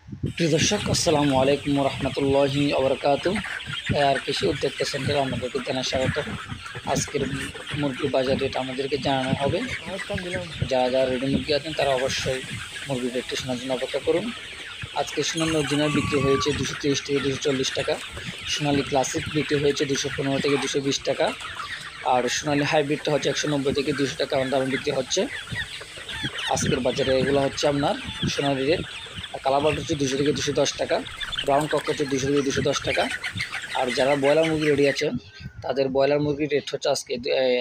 প্রিয় দর্শক, আসসালামু আলাইকুম রহমতুল্লাহি ওবরাকাতু। আর কৃষি উদ্যোক্তা সেন্টারে আমাদেরকে জানা স্বাগত। আজকের মুরগির বাজার রেট আমাদেরকে জানানো হবে। যারা যারা রেডি মুরগি আছেন তারা অবশ্যই মুরগির রেটটি শোনার জন্য অপেক্ষা করুন। আজকে সোনালী অরিজিনাল বিক্রি হয়েছে 230 থেকে 240 টাকা। সোনালী ক্লাসিক বিক্রি হয়েছে 215 থেকে 220 টাকা। আর সোনালী হাইব্রিডটা হচ্ছে 190 থেকে 200 টাকা দামে বিক্রি হচ্ছে আজকের বাজারে। এগুলো হচ্ছে আপনার সোনালী রেট। কালার বাট হচ্ছে 200 থেকে 210 টাকা। ব্রাউন কক হচ্ছে 200 থেকে 210 টাকা। আর যারা ব্রয়লার মুরগি রেডি আছে তাদের ব্রয়লার মুরগির রেট হচ্ছে আজকে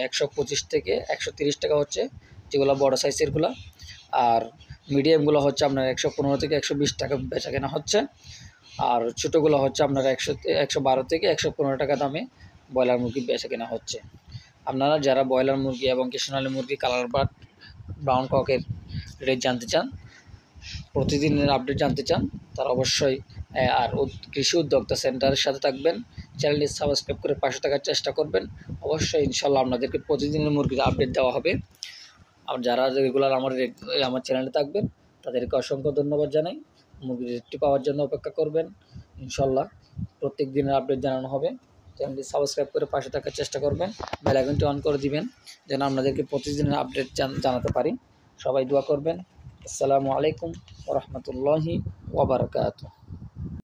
125 থেকে 130 টাকা হচ্ছে, যেগুলো বড় সাইজেরগুলো। আর মিডিয়ামগুলো হচ্ছে আপনার 115 থেকে 120 টাকা বেচা কেনা হচ্ছে। আর ছোটোগুলো হচ্ছে আপনার 112 থেকে 115 টাকা দামে ব্রয়লার মুরগি বেচা কেনা হচ্ছে। আপনারা যারা ব্রয়লার মুরগি এবং সোনালী মুরগি, কালার বাট, ব্রাউন ককের রেট জানতে চান, প্রতিদিনের আপডেট জানতে চান, তারা অবশ্যই আর কৃষি উদ্যোক্তা সেন্টারের সাথে থাকবেন। চ্যানেলটি সাবস্ক্রাইব করে পাশে থাকার চেষ্টা করবেন। অবশ্যই ইনশাল্লাহ আপনাদেরকে প্রতিদিনের মুরগির আপডেট দেওয়া হবে। আর যারা রেগুলার আমার চ্যানেলে থাকবেন তাদেরকে অসংখ্য ধন্যবাদ জানাই। মুরগির রেটটি পাওয়ার জন্য অপেক্ষা করবেন। ইনশাল্লাহ প্রত্যেক দিনের আপডেট জানানো হবে। চ্যানেলটি সাবস্ক্রাইব করে পাশে থাকার চেষ্টা করবেন। বেল আইকনটি অন করে দিবেন যেন আপনাদেরকে প্রতিদিনের আপডেট জানাতে পারি। সবাই দোয়া করবেন। আসসালামু আলাইকুম ওয়া রাহমাতুল্লাহি ওয়া বারাকাতুহু।